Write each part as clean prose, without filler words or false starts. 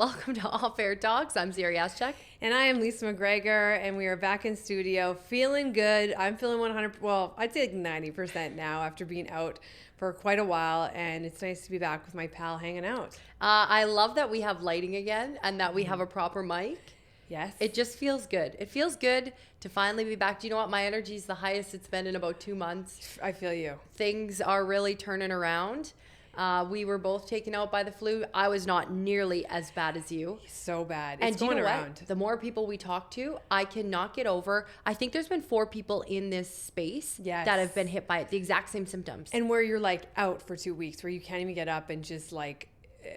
Welcome to Off Air Talks. I'm Ciara. And I am Lisa McGregor, and we are back in studio, feeling good. I'm feeling 100, well, I'd say like 90% now after being out for quite a while, and it's nice to be back with my pal hanging out. I love that we have lighting again and that we have a proper mic. Yes. It just feels good. It feels good to finally be back. Do you know what? My energy is the highest it's been in about 2 months. I feel you. Things are really turning around. We were both taken out by the flu. I was not nearly as bad as you. So bad. And It's do you going know around. what? The more people we talk to, I cannot get over. I think there's been 4 people in this space Yes. that have been hit by it. The exact same symptoms. And where you're like out for 2 weeks, where you can't even get up and just like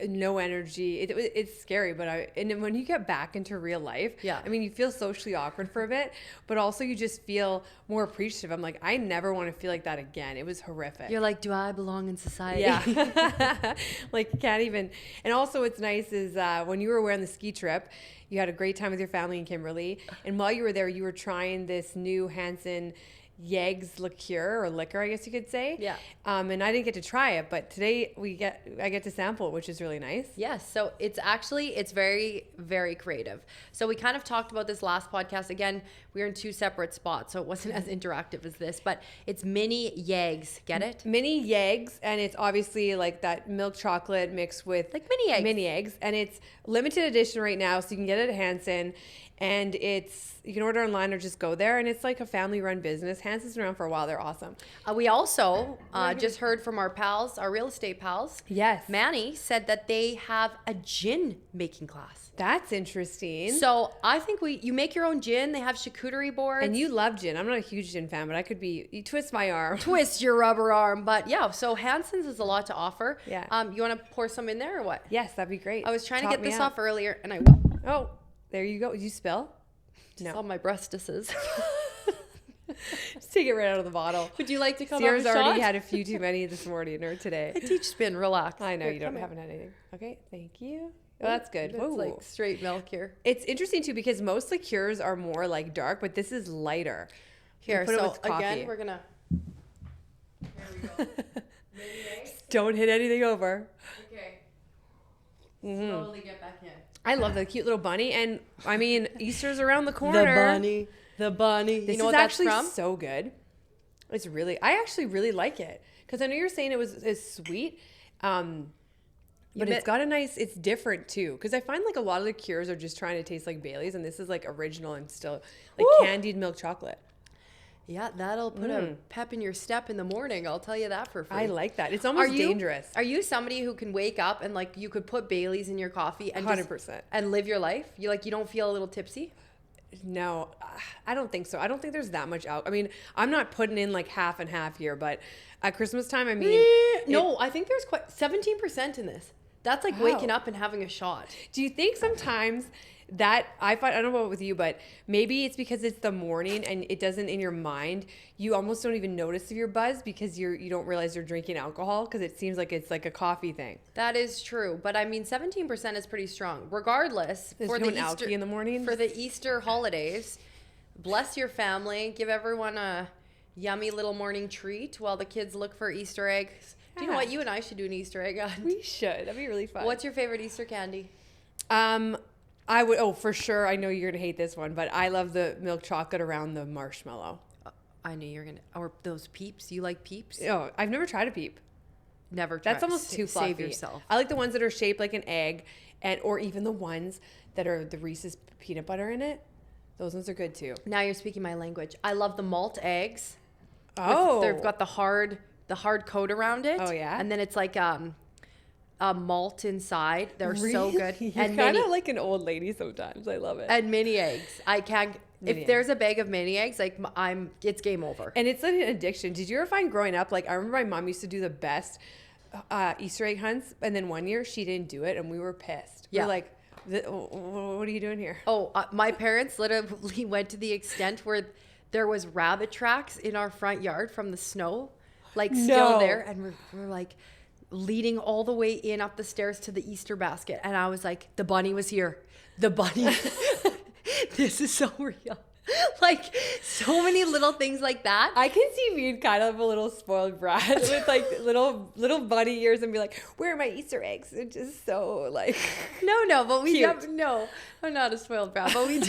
no energy. It's scary, but and then when you get back into real life, Yeah. I mean, you feel socially awkward for a bit, but also you just feel more appreciative. I'm like, I never want to feel like that again. It was horrific. You're like, do I belong in society? Yeah. Like, you can't even. And also what's nice is when you were away on the ski trip, you had a great time with your family in Kimberley. And while you were there, you were trying this new Hansen Yeggs liqueur, or liquor, I guess you could say. Yeah. And I didn't get to try it, but today I get to sample it, which is really nice. Yes. So it's very, very creative. So we kind of talked about this last podcast. Again, we were in 2 separate spots, so it wasn't as interactive as this, but it's mini Yeggs. Get it? Mini Yeggs, and it's obviously like that milk chocolate mixed with Like mini eggs. Mini eggs, and it's limited edition right now, so you can get it at Hansen. And you can order online or just go there, and it's like a family-run business. Hansen's been around for a while. They're awesome. We also just heard from our pals, our real estate pals. Yes. Manny said that they have a gin making class. That's interesting. So I think you make your own gin. They have charcuterie boards. And you love gin. I'm not a huge gin fan, but you twist my arm. Twist your rubber arm. But yeah, so Hansen's is a lot to offer. Yeah. You want to pour some in there or what? Yes, that'd be great. I was trying to Chop get me this up. off earlier, and I Oh, there you go. Did you spill? just on my breastises. Just take it right out of the bottle. Would you like to come Sierra's have a already shot? had a few too many this morning or today. I teach spin. Relax. I know Here, you come haven't here. had anything. Okay, thank you. Well, that's good. It's Whoa. like straight milk here. It's interesting too because most liqueurs are more like dark, but this is lighter. You Here, put it so with coffee. again, we're gonna. Here we go. Mini eggs. Don't hit anything over. Okay. Mm-hmm. Slowly get back in. I love the cute little bunny, and I mean Easter's around the corner. The bunny. This You know is what that's actually from? so good. I actually really like it because I know you're saying it's sweet, but it's different too. Because I find like a lot of liqueurs are just trying to taste like Bailey's, and this is like original and still like Woo! candied milk chocolate. Yeah, that'll put a pep in your step in the morning. I'll tell you that for free. I like that. It's almost dangerous. Are you somebody who can wake up and like you could put Bailey's in your coffee and 100%. and live your life? You don't feel a little tipsy? No, I don't think so. I don't think there's that much alcohol. I mean, I'm not putting in like half and half here, but at Christmas time, I mean, No, I think there's quite 17% in this. That's like waking up and having a shot. do you think sometimes that I don't know about with you, but maybe it's because it's the morning and it doesn't in your mind, you almost don't even notice if you're buzzed because you don't realize you're drinking alcohol because it seems like it's like a coffee thing. That is true, but I mean 17% is pretty strong. Regardless, There's for no the Easter alky in the morning. for the Easter holidays, bless your family, give everyone a yummy little morning treat while the kids look for Easter eggs. Do you know Yeah. what? You and I should do an Easter egg hunt. We should. That'd be really fun. What's your favorite Easter candy? I would. Oh, for sure. I know you're gonna hate this one, but I love the milk chocolate around the marshmallow. I knew you're gonna. Or those Peeps. You like Peeps? Oh, I've never tried a peep. Never tried. That's almost too fluffy. Save yourself. I like the ones that are shaped like an egg, or even the ones that are the Reese's peanut butter in it. Those ones are good too. Now you're speaking my language. I love the malt eggs. Oh, They've got the hard coat around it. Oh, yeah? And then it's like a malt inside. They're so good. You're And kind mini, of like an old lady sometimes. I love it. and mini eggs. I can't. Mini If there's a bag of mini eggs, like it's game over. And it's like an addiction. Did you ever find growing up, like I remember my mom used to do the best Easter egg hunts, and then one year she didn't do it, and we were pissed. We Yeah. were like, what are you doing here? Oh, my parents literally went to the extent where there was rabbit tracks in our front yard from the snow, like still No. there, and we're like leading all the way in up the stairs to the Easter basket, and I was like, the bunny was here. The bunny. this is so real. Like so many little things like that. I can see being kind of a little spoiled brat with like little bunny ears and be like, where are my Easter eggs? It's just so like No, but we cute. no, I'm not a spoiled brat, but we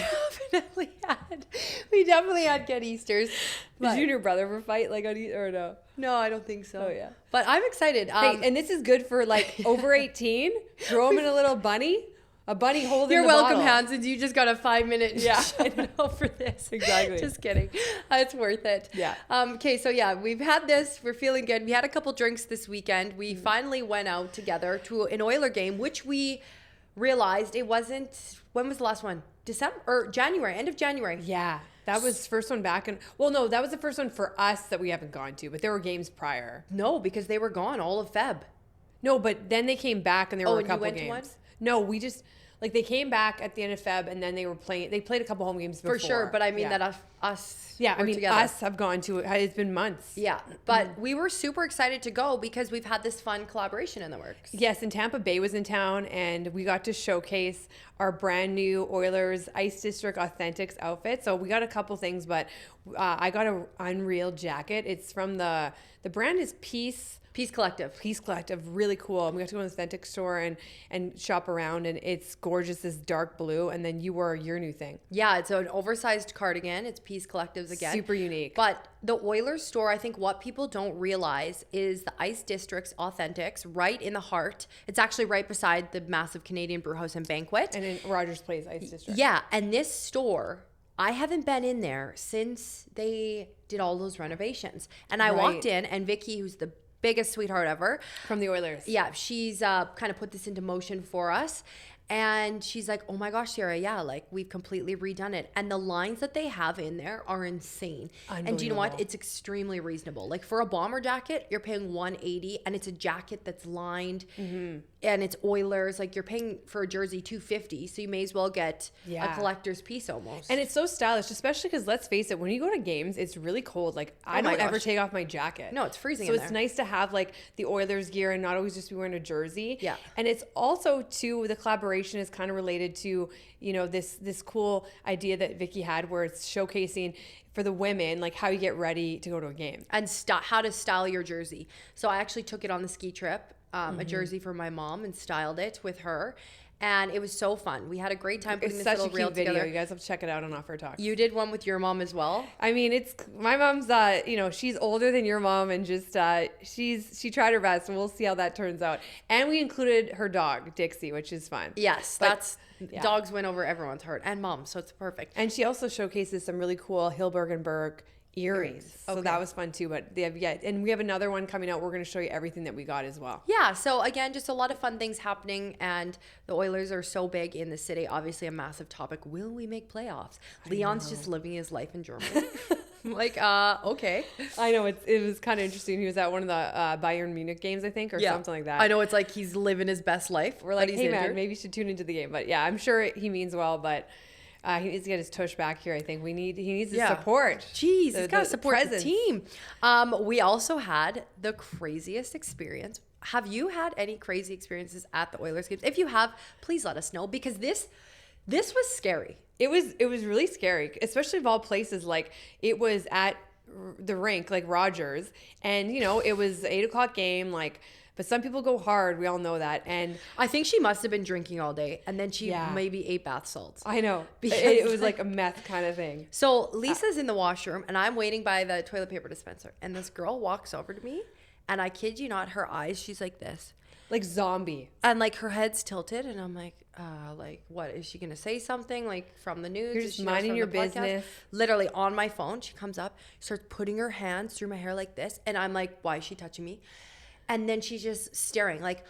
definitely had good Easters. Did you and your brother ever fight like on or no? No, I don't think so. Oh yeah. But I'm excited. Hey, and this is good for like over 18. Throw them in a little bunny. A bunny holding You're the welcome, bottle. Hansen. You just got a 5-minute Yeah. shout for this. Exactly. Just kidding. It's worth it. Yeah. Okay, so yeah, we've had this. We're feeling good. We had a couple drinks this weekend. We finally went out together to an Oiler game, which we realized it wasn't. When was the last one? December or January? End of January. Yeah. That was first one back. And well, no, that was the first one for us that we haven't gone to, but there were games prior. No, because they were gone all of Feb. No, but then they came back and there were a and you couple went to games. one? No, we just like they came back at the end of Feb and then they were playing. They played a couple home games before. For sure, but I mean yeah. that us Yeah, I were mean together. us have gone to it. It's been months. Yeah, but we were super excited to go because we've had this fun collaboration in the works. Yes, and Tampa Bay was in town, and we got to showcase our brand new Oilers Ice District Authentics outfit. So we got a couple things, but I got a Unreal jacket. It's from the brand is Peace Collective, really cool. And we got to go to the authentic store and shop around, and it's gorgeous, this dark blue. And then you wore your new thing. Yeah, it's an oversized cardigan. It's Peace Collectives again. Super unique. But the Oilers store, I think what people don't realize is the Ice District's Authentics right in the heart. It's actually right beside the massive Canadian Brewhouse and Banquet. And in Rogers Place Ice District. Yeah, and this store, I haven't been in there since they did all those renovations. And I walked in, and Vicky, who's the biggest sweetheart ever. From the Oilers. Yeah, she's kind of put this into motion for us. And she's like, oh my gosh, Ciara, yeah, like we've completely redone it. And the lines that they have in there are insane. And do you know what? It's extremely reasonable. Like for a bomber jacket, you're paying $180 and it's a jacket that's lined and it's Oilers. Like you're paying for a jersey $250. So you may as well get a collector's piece almost. And it's so stylish, especially because let's face it, when you go to games, it's really cold. Like I don't ever take off my jacket. No, it's freezing So in it's there. nice to have like the Oilers gear and not always just be wearing a jersey. Yeah. And it's also too, the collaboration is kind of related to, you know, this cool idea that Vicky had where it's showcasing for the women, like how you get ready to go to a game. And how to style your jersey. So I actually took it on the ski trip, a jersey for my mom, and styled it with her. And it was so fun. We had a great time putting It's this such a little reel cute video. together. You guys have to check it out on Off Air Talks. You did one with your mom as well? I mean, it's my mom's, you know, she's older than your mom and just, she tried her best and we'll see how that turns out. And we included her dog, Dixie, which is fun. Yes, dogs win over everyone's heart and mom, so it's perfect. And she also showcases some really cool Hilbergenberg earrings. So Okay. that was fun too. But and we have another one coming out. We're going to show you everything that we got as well. Yeah, so again, just a lot of fun things happening, and the Oilers are so big in the city. Obviously, a massive topic. Will we make playoffs? Leon's just living his life in Germany. I'm like, okay. I know it was kind of interesting. He was at one of the Bayern Munich games, I think, or something like that. I know it's like he's living his best life. We're like, he's hey injured. man, maybe you should tune into the game. But yeah, I'm sure he means well, but he needs to get his tush back here. I think he needs his support. Jeez, he's got to support presence. the team. We also had the craziest experience. Have you had any crazy experiences at the Oilers games? If you have, please let us know, because this was scary. It was really scary, especially of all places. Like it was at the rink, like Rogers, and you know it was 8:00 game. Like, but some people go hard. We all know that. And I think she must have been drinking all day, and then she maybe ate bath salts. I know Because it was like a meth kind of thing. So Lisa's in the washroom, and I'm waiting by the toilet paper dispenser, and this girl walks over to me, and I kid you not, her eyes, she's like this. Like zombie. And like her head's tilted, and I'm like what is she gonna say something like from the news? You're Does just she know minding from your the podcast? business. Literally on my phone, she comes up, starts putting her hands through my hair like this, and I'm like, why is she touching me? And then she's just staring like,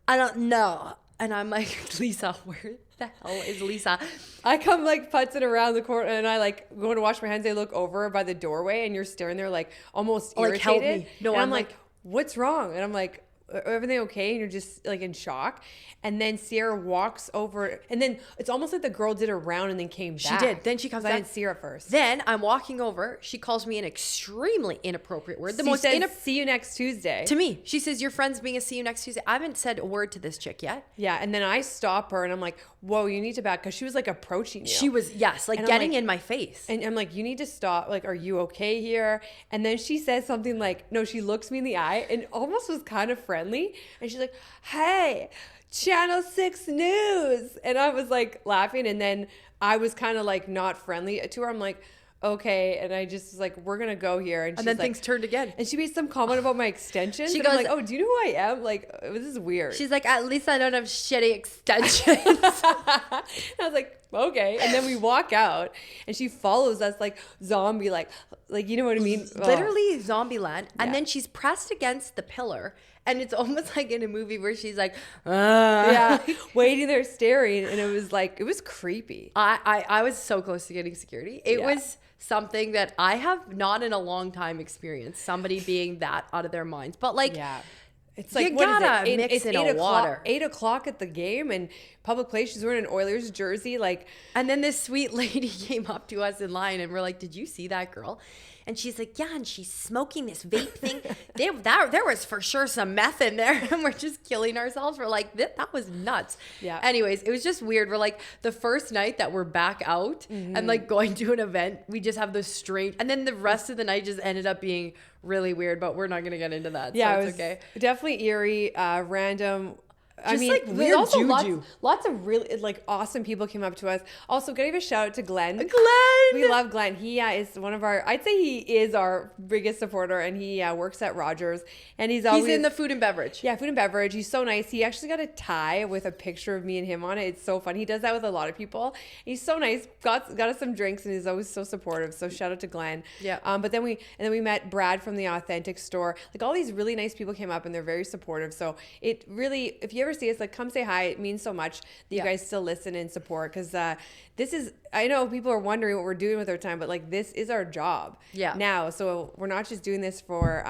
I don't know. And I'm like, Lisa, where the hell is Lisa? I come like putzing around the corner, and I like go to wash my hands. I look over by the doorway, and you're staring there like almost irritated. Like, help me. No, and I'm I'm like, what's wrong? And I'm like, everything okay? And you're just like in shock. And then Ciara walks over, and then it's almost like the girl did a round and then came back. She did. Then she comes back. I didn't see her at first. Then I'm walking over. She calls me an extremely inappropriate word. See you next Tuesday. To me, she says, your friend's being a see you next Tuesday. I haven't said a word to this chick yet. Yeah. And then I stop her and I'm like, whoa, you need to back. Because she was like approaching you. She was, yes, like getting in my face. And I'm like, you need to stop. Like, are you okay here? And then she says something like, no, she looks me in the eye and almost was kind of friendly. And she's like, hey, Channel 6 News. And I was like laughing. And then I was kind of like not friendly to her. I'm like, okay. And I just was like, we're going to go here. And then things turned again. And she made some comment about my extensions. She and goes, I'm like, oh, do you know who I am? Like, this is weird. She's like, at least I don't have shitty extensions. And I was like, okay. And then we walk out and she follows us like zombie, like you know what I mean? Literally zombie land. And then she's pressed against the pillar. And it's almost like in a movie where she's like, yeah, waiting there staring. And it was creepy. I was so close to getting security. It was something that I have not in a long time experienced, somebody being that out of their minds. But like, it's like, you gotta mix in a water. 8 o'clock at the game and public place. She's wearing an Oilers jersey. Like, and then this sweet lady came up to us in line and we're like, did you see that girl? And she's like, yeah, and she's smoking this vape thing. There was for sure some meth in there. And we're just killing ourselves. We're like, that was nuts. Yeah. Anyways, it was just weird. We're like, the first night that we're back out and like going to an event, we just have this strange, and then the rest of the night just ended up being really weird, but we're not going to get into that. Yeah, so it's okay. Definitely eerie, random. Just like weird also juju. Lots of really like awesome people came up to us. Also, gotta give a shout out to Glenn. We love Glenn. He is one of our, I'd say he is our biggest supporter, and he works at Rogers, and he's in the food and beverage. Yeah, food and beverage. He's so nice. He actually got a tie with a picture of me and him on it. It's so fun. He does that with a lot of people. He's so nice. Got us some drinks, and he's always so supportive. So shout out to Glenn. Yeah. But then we met Brad from the Authentic Store. Like, all these really nice people came up, and they're very supportive. So it really, if you ever see us, like, come say hi. It means so much that you guys still listen and support, because this is, I know people are wondering what we're doing with our time, but like, this is our job now. So we're not just doing this for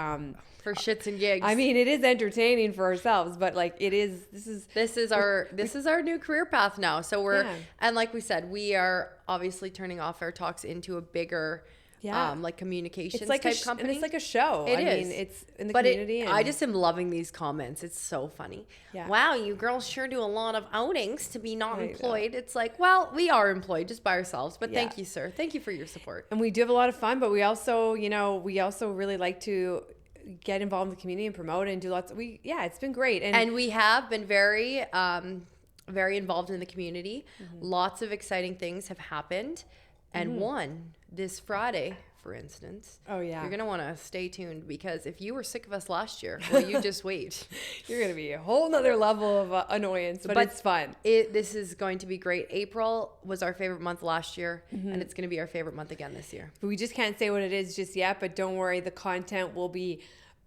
shits and gigs. I mean, it is entertaining for ourselves, but like, this is our new career path now. So and like we said, we are obviously turning off our talks into a bigger like communications type company. And it's like a show. I mean, it's in the community. I just am loving these comments. It's so funny. Yeah. Wow, you girls sure do a lot of outings to be not employed. It's like, well, we are employed just by ourselves. But thank you, sir. Thank you for your support. And we do have a lot of fun, but we also really like to get involved in the community and promote and do lots. It's been great. And we have been very, very involved in the community. Lots of exciting things have happened. And one this Friday, for instance. Oh, yeah. You're going to want to stay tuned, because if you were sick of us last year, well, you just wait. You're going to be a whole nother level of annoyance, but it's fun. This is going to be great. April was our favorite month last year, and it's going to be our favorite month again this year. But we just can't say what it is just yet, but don't worry. The content will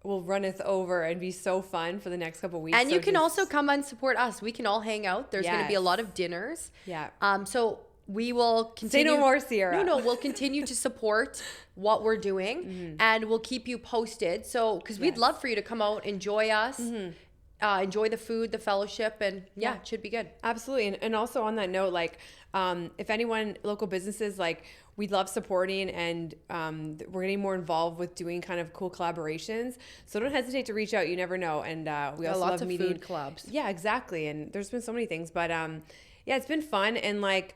runneth over and be so fun for the next couple of weeks. And you can also come and support us. We can all hang out. There's going to be a lot of dinners. Yeah. So we will continue. Say no more, Ciara. No, we'll continue to support what we're doing, and we'll keep you posted. So, because we'd love for you to come out, enjoy us, enjoy the food, the fellowship, and it should be good. Absolutely. And also on that note, like, if anyone, local businesses, like, we'd love supporting, and we're getting more involved with doing kind of cool collaborations. So don't hesitate to reach out. You never know. And we also love lots of meeting food collabs. Yeah, exactly. And there's been so many things, but it's been fun. And like,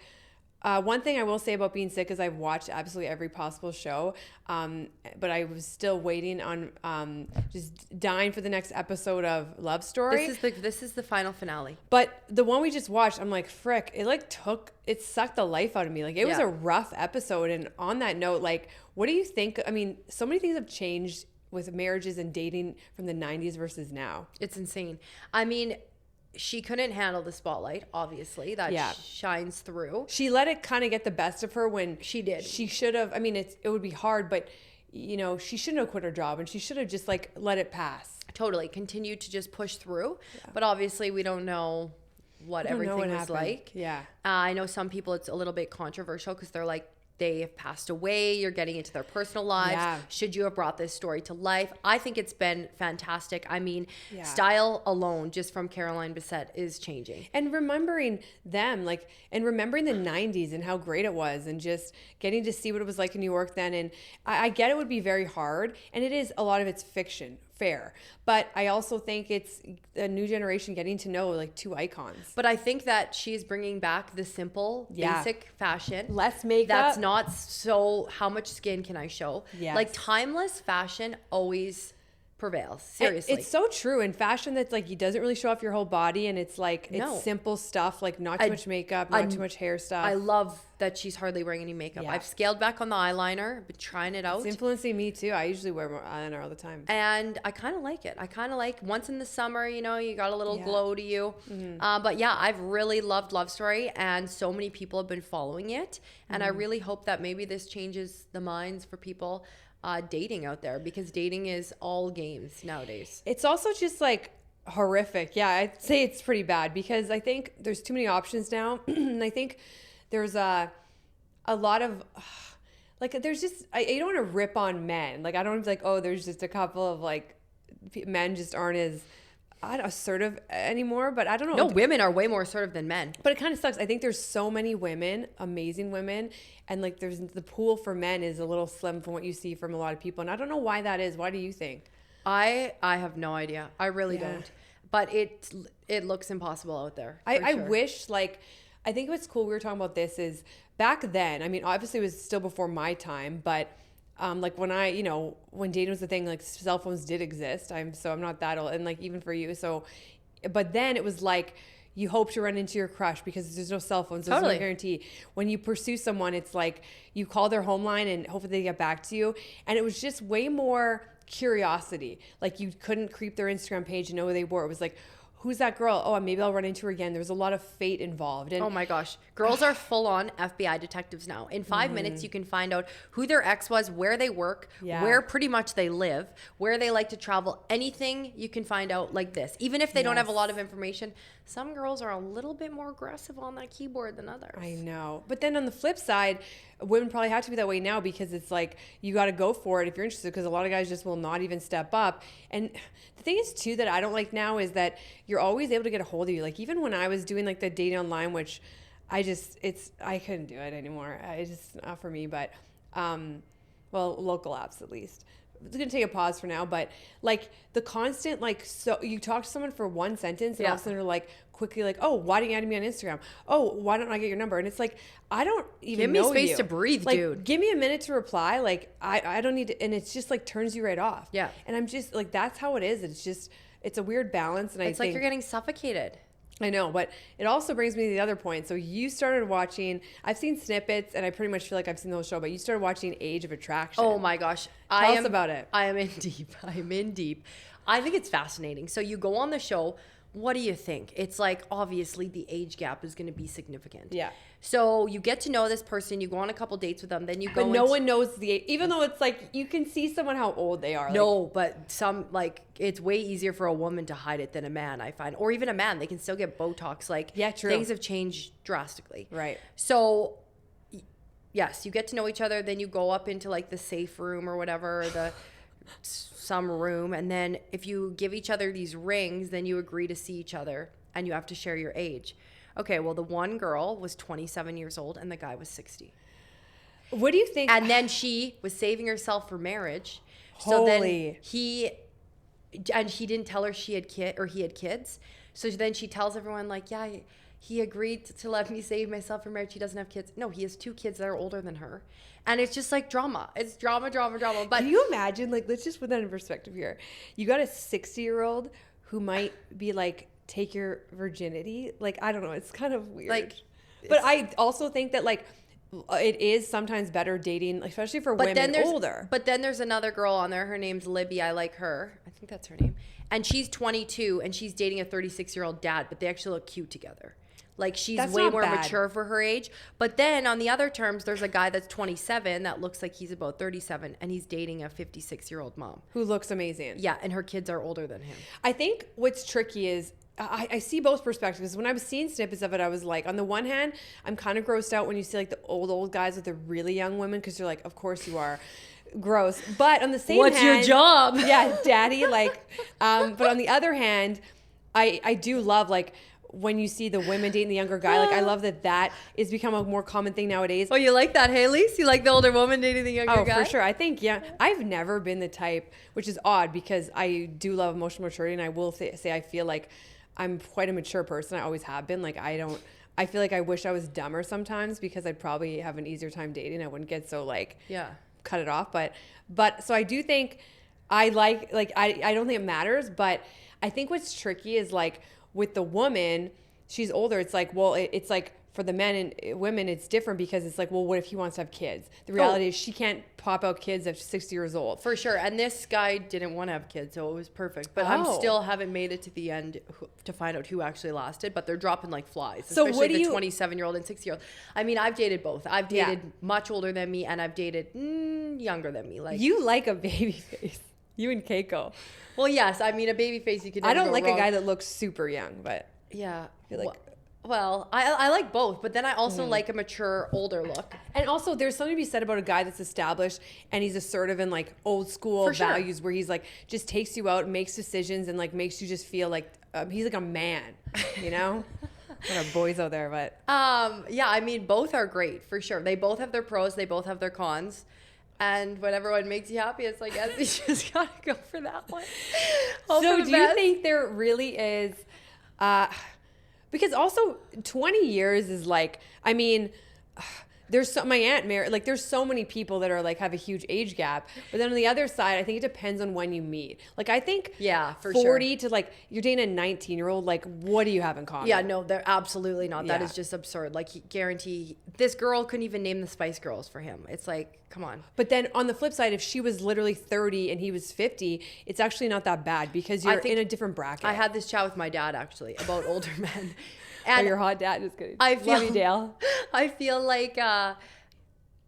one thing I will say about being sick is I've watched absolutely every possible show, but I was still waiting on just dying for the next episode of Love Story. This is the final finale. But the one we just watched, I'm like, frick, it sucked the life out of me. Like, it was a rough episode. And on that note, like, what do you think? I mean, so many things have changed with marriages and dating from the 90s versus now. It's insane. I mean, she couldn't handle the spotlight, obviously. That shines through. She let it kind of get the best of her when she did. She should have, I mean, it would be hard, but, she shouldn't have quit her job, and she should have just, like, let it pass. Totally. Continued to just push through. Yeah. But obviously, we don't know what everything was like. Yeah. I know some people, it's a little bit controversial because they're like, they have passed away, you're getting into their personal lives. Yeah. Should you have brought this story to life? I think it's been fantastic. I mean, style alone, just from Caroline Bessette, is changing. And remembering them, like, and remembering the 90s and how great it was, and just getting to see what it was like in New York then. And I get it would be very hard, and it is, a lot of it's fiction. Fair. But I also think it's a new generation getting to know like two icons. But I think that she's bringing back the simple, basic fashion. Less makeup. That's not so, how much skin can I show? Yes. Like, timeless fashion always prevails. Seriously. It's so true. In fashion, that's like, it doesn't really show off your whole body, and it's like, it's simple stuff, like not too much makeup, not too much hair stuff. I love that she's hardly wearing any makeup. Yeah. I've scaled back on the eyeliner, been trying it out. It's influencing me too. I usually wear more eyeliner all the time. And I kind of like it. I kind of like, once in the summer, you know, you got a little glow to you. But yeah, I've really loved Love Story, and so many people have been following it. And I really hope that maybe this changes the minds for people dating out there, because dating is all games nowadays. It's also just like horrific. Yeah, I'd say it's pretty bad, because I think there's too many options now. And I think there's a lot of like, there's just, I don't want to rip on men. Like, I don't want to be like, oh, there's just a couple of like men just aren't as assertive anymore. But I don't know. No, women are way more assertive than men. But it kind of sucks. I think there's so many women, amazing women, and like there's the pool for men is a little slim from what you see from a lot of people. And I don't know why that is. Why do you think? I have no idea. I really don't. But it looks impossible out there. I wish, like, I think what's cool, we were talking about this, is back then, I mean, obviously it was still before my time, but like when I, you know, when dating was the thing, like cell phones did exist. I'm not that old, and like even for you. So, but then it was like, you hope to run into your crush because there's no cell phones. There's no guarantee. When you pursue someone, it's like you call their home line and hopefully they get back to you. And it was just way more curiosity. Like, you couldn't creep their Instagram page and know who they were. It was like, who's that girl? Oh, maybe I'll run into her again. There's a lot of fate involved. And oh my gosh. Girls are full on FBI detectives now. In 5 minutes, you can find out who their ex was, where they work, where pretty much they live, where they like to travel. Anything you can find out like this. Even if they don't have a lot of information, some girls are a little bit more aggressive on that keyboard than others. I know. But then on the flip side, women probably have to be that way now, because it's like, you got to go for it if you're interested, because a lot of guys just will not even step up. And the thing is too that I don't like now is that you're always able to get a hold of you. Like, even when I was doing like the dating online, which I couldn't do it anymore. It's just not for me. But well, local apps at least. It's gonna take a pause for now, but like the constant, like, so you talk to someone for one sentence and all of a sudden they're like quickly like, oh, why didn't you add me on Instagram? Oh, why don't I get your number? And it's like, I don't even know you. Give me space to breathe, like, dude. Give me a minute to reply. Like, I don't need to, and it's just like turns you right off. Yeah. And I'm just like, that's how it is. It's just, it's a weird balance. And it's like you're getting suffocated. I know, but it also brings me to the other point. So you started watching, I've seen snippets and I pretty much feel like I've seen the whole show, but you started watching Age of Attraction. Oh my gosh. Tell us about it. I am in deep. I think it's fascinating. So you go on the show. What do you think? It's like, obviously the age gap is going to be significant. Yeah. So you get to know this person, you go on a couple dates with them, then you go. But no one knows the age, even though it's like, you can see someone how old they are. No, like, but some, like, it's way easier for a woman to hide it than a man, I find. Or even a man, they can still get Botox. Like, yeah, true. Things have changed drastically. Right. So, yes, you get to know each other, then you go up into like the safe room or whatever, or the some room, and then if you give each other these rings, then you agree to see each other and you have to share your age. Okay, well, the one girl was 27 years old and the guy was 60. What do you think? And then she was saving herself for marriage. Holy. So then he didn't tell her he had kids. So then she tells everyone, like, yeah, he agreed to let me save myself for marriage. He doesn't have kids. No, he has 2 kids that are older than her. And it's just like drama. It's drama. But can you imagine, like, let's just put that in perspective here. You got a 60-year-old who might be like, take your virginity. Like, I don't know. It's kind of weird. Like, but I also think that, like, it is sometimes better dating, especially for women older. But then there's another girl on there. Her name's Libby. I like her. I think that's her name. And she's 22 and she's dating a 36-year-old dad, but they actually look cute together. Like, she's way more mature for her age. But then on the other terms, there's a guy that's 27 that looks like he's about 37 and he's dating a 56-year-old mom. Who looks amazing. Yeah, and her kids are older than him. I think what's tricky is I see both perspectives. When I was seeing snippets of it, I was like, on the one hand, I'm kind of grossed out when you see like the old guys with the really young women, because you're like, of course you are. Gross. But on the same hand, what's your job? Yeah, daddy. Like, but on the other hand, I do love like when you see the women dating the younger guy. Like, I love that is become a more common thing nowadays. Oh, you like that, Haley? You like the older woman dating the younger guy? Oh, for sure. I think, yeah. I've never been the type, which is odd because I do love emotional maturity, and I will say I feel like I'm quite a mature person. I always have been. Like, I feel like I wish I was dumber sometimes because I'd probably have an easier time dating. I wouldn't get so like, cut it off. But so I do think I don't think it matters, but I think what's tricky is like with the woman, she's older. It's like, well, it's like for the men and women, it's different because it's like, well, what if he wants to have kids? The reality is she can't pop out kids at 60 years old. For sure. And this guy didn't want to have kids, so it was perfect. But I'm still haven't made it to the end to find out who actually lasted. But they're dropping like flies, so especially the 27-year-old and 60-year-old. I mean, I've dated both. I've dated much older than me, and I've dated younger than me. Like, you like a baby face. You and Keiko. Well, yes. I mean, a baby face, you could never I don't go like wrong. a guy that looks super young, but yeah. I feel like... Well, I like both, but then I also like a mature, older look. And also, there's something to be said about a guy that's established and he's assertive and like old school values, where he's like just takes you out, makes decisions, and like makes you just feel like he's like a man, you know? What are boys out there, but yeah, I mean, both are great for sure. They both have their pros, they both have their cons. And whatever one makes you happy, it's like, yes, you just gotta go for that one. So do you think there really is because also 20 years is like, I mean, there's my aunt married, like there's so many people that are like have a huge age gap, but then on the other side, I think it depends on when you meet. Like I think for 40 to like you're dating a 19-year-old, like what do you have in common? Yeah, no, they're absolutely not. That is just absurd. Like guarantee this girl couldn't even name the Spice Girls for him. It's like, come on. But then on the flip side, if she was literally 30 and he was 50, it's actually not that bad because you're in a different bracket. I had this chat with my dad actually about older men. And your hot dad, just kidding. Love you, Dale. I feel like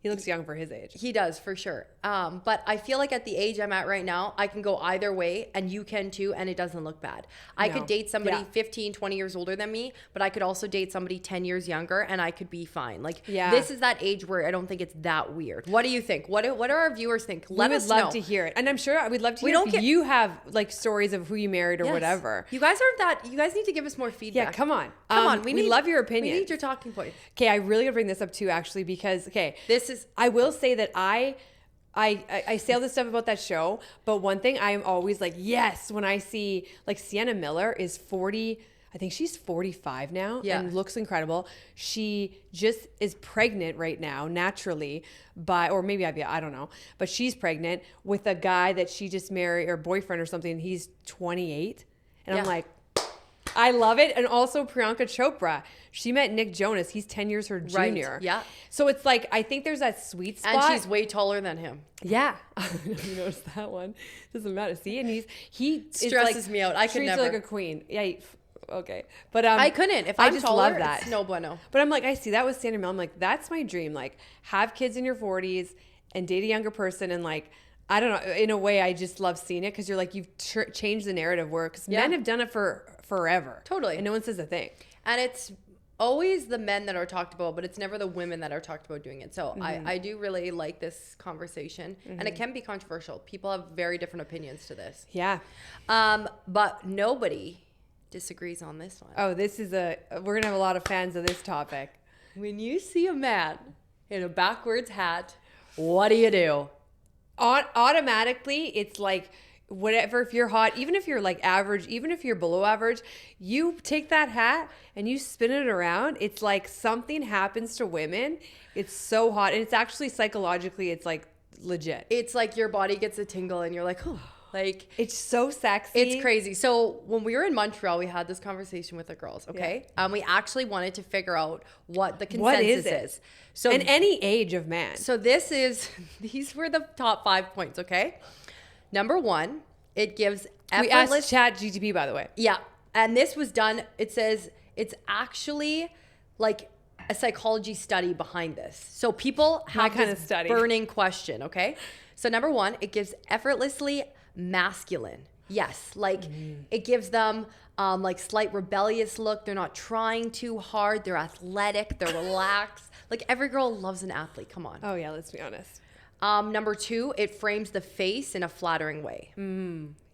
he looks young for his age. He does, for sure. But I feel like at the age I'm at right now, I can go either way, and you can too, and it doesn't look bad. I could date somebody 15, 20 years older than me, but I could also date somebody 10 years younger, and I could be fine. Like, this is that age where I don't think it's that weird. What do you think? What do our viewers think? Let us know. We would love to hear it. And I'm sure we'd love to hear if you have, like, stories of who you married or whatever. You guys aren't that... You guys need to give us more feedback. Yeah, come on. Come on. We love your opinion. We need your talking points. Okay, I really got to bring this up, too, actually, because, this is... I will say that I say all this stuff about that show, but one thing I am always like, yes, when I see like Sienna Miller is 40, I think she's 45 now and looks incredible. She just is pregnant right now naturally or maybe I don't know, but she's pregnant with a guy that she just married or boyfriend or something. And he's 28. And I'm like, I love it. And also Priyanka Chopra. She met Nick Jonas. He's 10 years her junior. Right. Yeah. So it's like, I think there's that sweet spot. And she's way taller than him. Yeah. You noticed that one. Doesn't matter. See? And he stresses me out. I could never. Treats her like a queen. Yeah. Okay. But I couldn't. If I'm just taller, love that. It's no bueno. But I'm like, I see that with Sandra Mill. I'm like, that's my dream. Like, have kids in your 40s and date a younger person and like, I don't know. In a way, I just love seeing it because you're like, you've changed the narrative where because men have done it for forever. Totally. And no one says a thing. And it's always the men that are talked about, but it's never the women that are talked about doing it. So I do really like this conversation. And it can be controversial. People have very different opinions to this. Yeah. But nobody disagrees on this one. Oh, we're going to have a lot of fans of this topic. When you see a man in a backwards hat, what do? Automatically, it's like, whatever, if you're hot, even if you're like average, even if you're below average, you take that hat and you spin it around. It's like something happens to women. It's so hot. And it's actually psychologically, it's like legit. It's like your body gets a tingle and you're like, oh, like. It's so sexy. It's crazy. So when we were in Montreal, we had this conversation with the girls, okay? We actually wanted to figure out what the consensus is. So in any age of man. So these were the top 5 points, okay? Number 1, it gives effortless... We asked ChatGPT, by the way. Yeah. And this was done, it says it's actually like a psychology study behind this. So people have this burning question, okay? So number 1, it gives effortlessly masculine. Yes, like it gives them like slight rebellious look. They're not trying too hard. They're athletic. They're relaxed. Like every girl loves an athlete. Come on. Oh yeah, let's be honest. Number 2, it frames the face in a flattering way.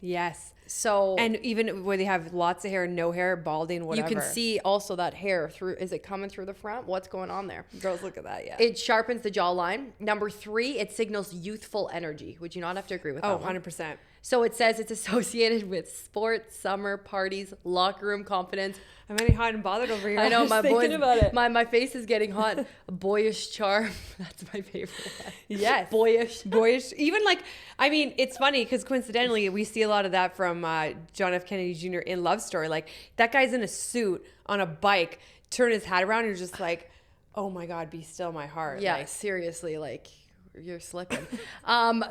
Yes. So And even where they have lots of hair, no hair, balding, whatever. you can see also that hair through. Is it coming through the front? What's going on there? Girls, look at that. Yeah. It sharpens the jawline. Number 3, it signals youthful energy. Would you not have to agree with that one? 100%. So it says it's associated with sports, summer, parties, locker room confidence. I'm getting hot and bothered over here. I know, was my thinking boys, about it. my face is getting hot. Boyish charm. That's my favorite one. Yes. Boyish. Even like, I mean, it's funny because coincidentally, we see a lot of that from John F. Kennedy Jr. in Love Story. Like, that guy's in a suit on a bike, turn his hat around, and you're just like, oh my God, be still my heart. Yeah, Like, seriously, like, you're slipping.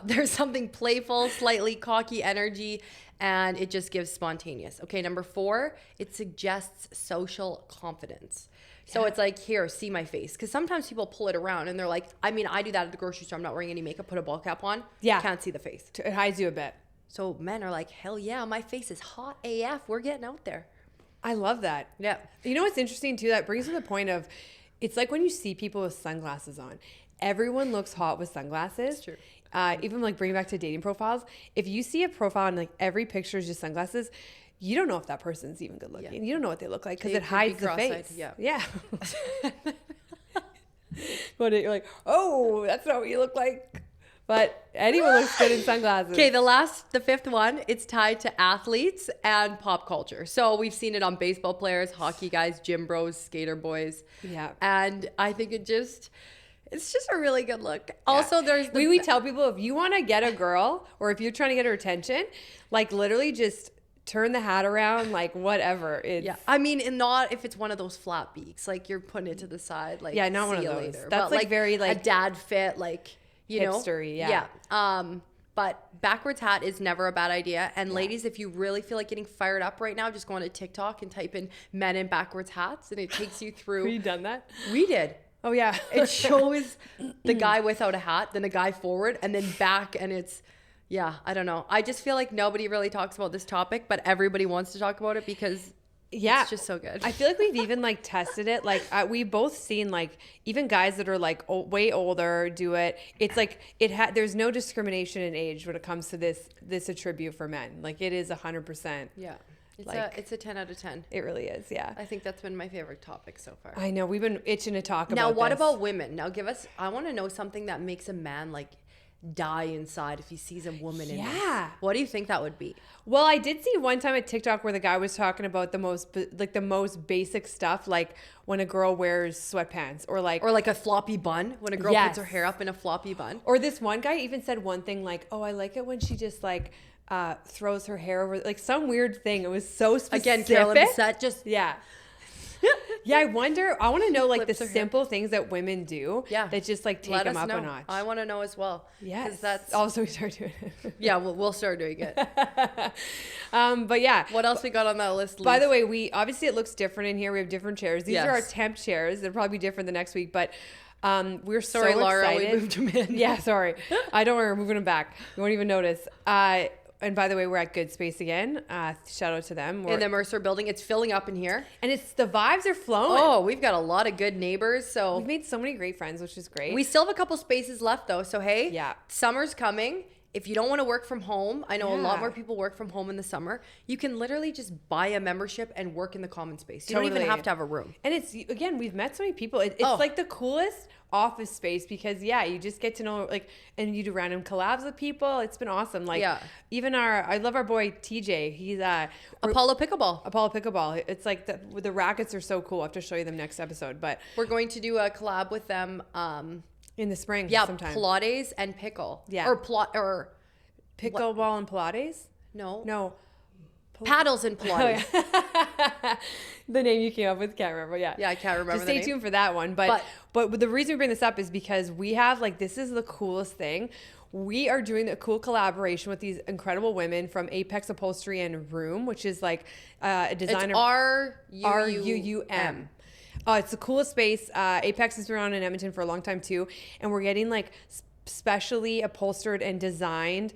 There's something playful, slightly cocky energy, and it just gives spontaneous. Okay, number 4, it suggests social confidence. So it's like, here, see my face. Because sometimes people pull it around and they're like, I mean, I do that at the grocery store. I'm not wearing any makeup, put a ball cap on. Yeah. Can't see the face. it hides you a bit. So men are like, hell yeah, my face is hot AF. We're getting out there. I love that. Yeah. You know what's interesting too? That brings to the point of, it's like when you see people with sunglasses on. Everyone looks hot with sunglasses. It's true. Even like bringing back to dating profiles. If you see a profile and like every picture is just sunglasses, you don't know if that person's even good looking. Yeah. You don't know what they look like because it hides the face. Yeah. Yeah. But you're like, oh, that's not what you look like. But anyone looks good in sunglasses. Okay, the 5th one, it's tied to athletes and pop culture. So we've seen it on baseball players, hockey guys, gym bros, skater boys. Yeah. And I think it's just a really good look. Yeah. Also, there's we tell people, if you want to get a girl or if you're trying to get her attention, like literally just turn the hat around, like whatever. Yeah, I mean, and not if it's one of those flat beaks, like you're putting it to the side, like not one of those. Later. That's but like very like a dad fit, like hipstery, yeah. But backwards hat is never a bad idea. And ladies, if you really feel like getting fired up right now, just go on to TikTok and type in men in backwards hats, and it takes you through. Have you done that? We did. Oh yeah. It shows the guy without a hat, then a guy forward, and then back, and it's. Yeah, I don't know. I just feel like nobody really talks about this topic, but everybody wants to talk about it because it's just so good. I feel like we've even like tested it. Like we both seen like even guys that are like way older do it. It's like there's no discrimination in age when it comes to this attribute for men. Like it is 100%. Yeah. It's a 10 out of 10. It really is, yeah. I think that's been my favorite topic so far. I know. We've been itching to talk about Now, what this. about women? Now, I want to know something that makes a man like die inside if he sees a woman in it. What do you think that would be? Well, I did see one time at TikTok where the guy was talking about the most basic stuff, like when a girl wears sweatpants or like a floppy bun, when a girl puts her hair up in a floppy bun. Or this one guy even said one thing like, oh, I like it when she just like throws her hair over, like some weird thing. It was so specific. Again, Carolyn Bissett just Yeah, I want to know like the simple things that women do that just like take them up a notch. I want to know as well. Yes. That's also we start doing it. Yeah, we'll start doing it. But yeah. What else we got on that list, By the way, we obviously it looks different in here. We have different chairs. These are our temp chairs. They'll probably be different the next week, but we're sorry, so Laura, excited. we moved them in. Yeah, sorry. I don't worry, we're moving them back. You won't even notice. And by the way, we're at Good Space again. Shout out to them. In the Mercer building. It's filling up in here. And the vibes are flowing. Oh, we've got a lot of good neighbors. So we've made so many great friends, which is great. We still have a couple spaces left though. So hey, yeah, summer's coming. If you don't want to work from home, I know a lot more people work from home in the summer. You can literally just buy a membership and work in the common space. You don't even have to have a room. And it's, again, we've met so many people. It's like the coolest office space because you just get to know and you do random collabs with people. It's been awesome. Even I love our boy TJ. He's Apollo Pickleball. It's like the rackets are so cool. I have to show you them next episode, but we're going to do a collab with them in the spring. Sometime. Pilates and pickle. Yeah. Or pickleball and Pilates. No. Paddles and Pilates. Oh, yeah. The name you came up with, can't remember. Yeah, I can't remember. Just stay tuned for that one. But the reason we bring this up is because we have this is the coolest thing. We are doing a cool collaboration with these incredible women from Apex Upholstery and Room, which is a designer. It's RUUM. It's the coolest space. Apex has been around in Edmonton for a long time too, and we're getting specially upholstered and designed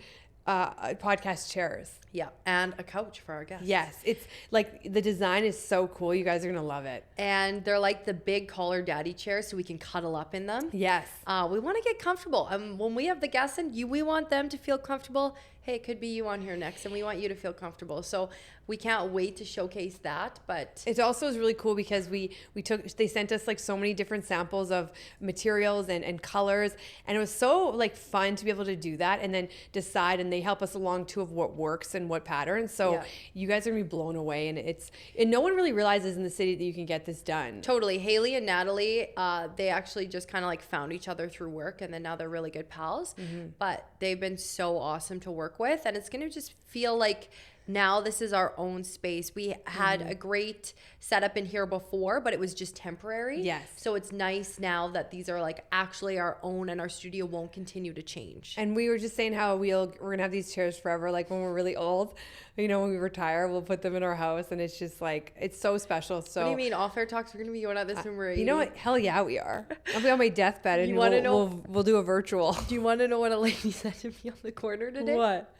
podcast chairs. Yeah, and a couch for our guests. Yes, it's like the design is so cool. You guys are gonna love it. And they're like the big collar daddy chairs, so we can cuddle up in them. Yes. We want to get comfortable. When we have the guests in, we want them to feel comfortable. Hey, it could be you on here next, and we want you to feel comfortable. So we can't wait to showcase that. But it also is really cool because they sent us like so many different samples of materials and colors, and it was so like fun to be able to do that and then decide, and they help us along too of what works and what patterns. So you guys are gonna be blown away, and no one really realizes in the city that you can get this done. Totally. Haley and Natalie, they actually just kind of like found each other through work, and then now they're really good pals. But they've been so awesome to work with, and it's gonna just feel like now this is our own space. We had a great setup in here before, but it was just temporary. Yes. So it's nice now that these are like actually our own, and our studio won't continue to change. And we were just saying how we're gonna have these chairs forever. Like when we're really old, you know, when we retire, we'll put them in our house, and it's just like, it's so special. So what do you mean off-air talks? We're gonna be going out this when we're 80? You know what? Hell yeah, we are. I'll be on my deathbed, and we'll do a virtual. Do you want to know what a lady said to me on the corner today? What?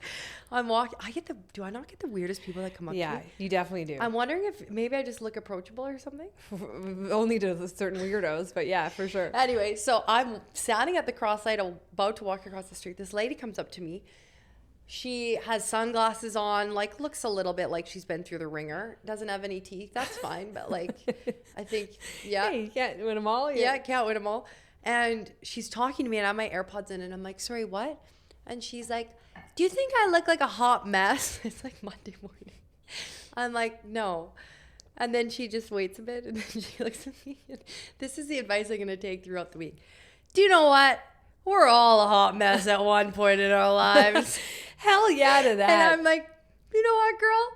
I'm walking. Do I not get the weirdest people that come up to me? Yeah, you definitely do. I'm wondering if maybe I just look approachable or something. Only to certain weirdos, but yeah, for sure. Anyway, so I'm standing at the crosslight, about to walk across the street. This lady comes up to me. She has sunglasses on, like looks a little bit like she's been through the ringer. Doesn't have any teeth. That's fine, but like, I think, yeah. Hey, you can't win them all. Yeah, can't win them all. And she's talking to me, and I have my AirPods in, and I'm like, sorry, what? And she's like, do you think I look like a hot mess? It's like Monday morning. I'm like, no. And then she just waits a bit, and then she looks at me. And this is the advice I'm going to take throughout the week. Do you know what? We're all a hot mess at one point in our lives. Hell yeah to that. And I'm like, you know what, girl?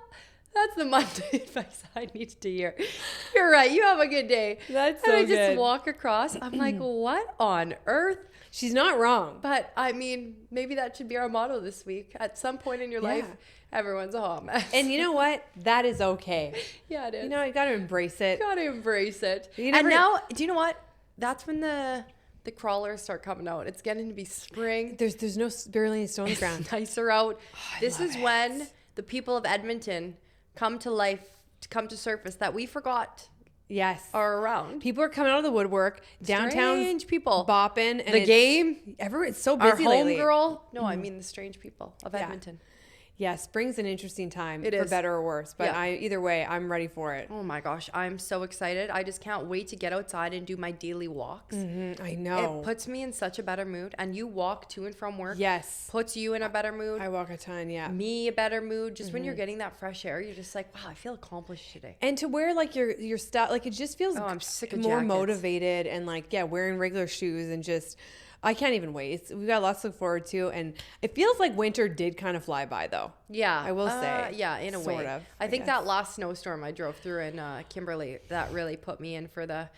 That's the Monday advice I needed to hear. You're right. You have a good day. That's so good. And I just good. walk across. I'm like, what on earth? She's not wrong. But I mean, maybe that should be our motto this week. At some point in your life, everyone's a hot mess. And you know what? That is okay. Yeah, it is. You know, you got to embrace it. You got to embrace it. And now, do you know what? That's when the crawlers start coming out. It's getting to be spring. There's no barely any stone on the ground. It's nicer out. This is when the people of Edmonton come to life, come to surface that we forgot. Yes. Are around. People are coming out of the woodwork. Downtown strange people bopping. And the game. Everyone's so busy Our lately. home girl. No, I mean the strange people of Edmonton. Yeah, spring's an interesting time. It for is. better or worse. But either way, I'm ready for it. Oh my gosh, I'm so excited. I just can't wait to get outside and do my daily walks. I know. It puts me in such a better mood. And you walk to and from work. Yes. Puts you in a better mood. I walk a ton, yeah. Me a better mood. Just when you're getting that fresh air, you're just like, wow, I feel accomplished today. And to wear like your stuff, like it just feels I'm sick of more jackets. Motivated, and like, wearing regular shoes, and just, I can't even wait. We've got lots to look forward to, and it feels like winter did kind of fly by though. Yeah. I will say. Yeah, in a way. Sort of. I think that last snowstorm I drove through in Kimberley, that really put me in for the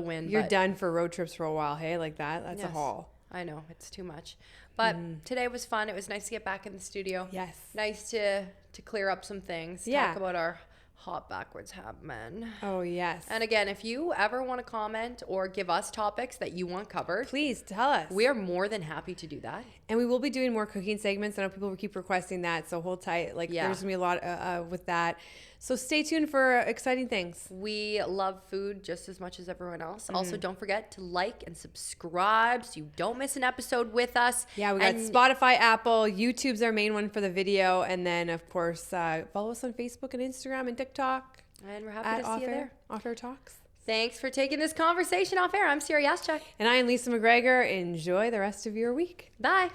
win. You're done for road trips for a while, hey? Like that? That's a haul. I know, it's too much. But today was fun. It was nice to get back in the studio. Yes. Nice to clear up some things. Talk about our hot backwards hat men. Oh, yes. And again, if you ever want to comment or give us topics that you want covered, please tell us. We are more than happy to do that. And we will be doing more cooking segments. I know people will keep requesting that, so hold tight. Like, there's going to be a lot with that. So stay tuned for exciting things. We love food just as much as everyone else. Also, don't forget to like and subscribe so you don't miss an episode with us. Yeah, we got Spotify, Apple, YouTube's our main one for the video. And then, of course, follow us on Facebook and Instagram and TikTok. And we're happy to see you there. Off-Air Talks. Thanks for taking this conversation off air. I'm Ciara Yaschuk. And I am Lisa McGregor. Enjoy the rest of your week. Bye.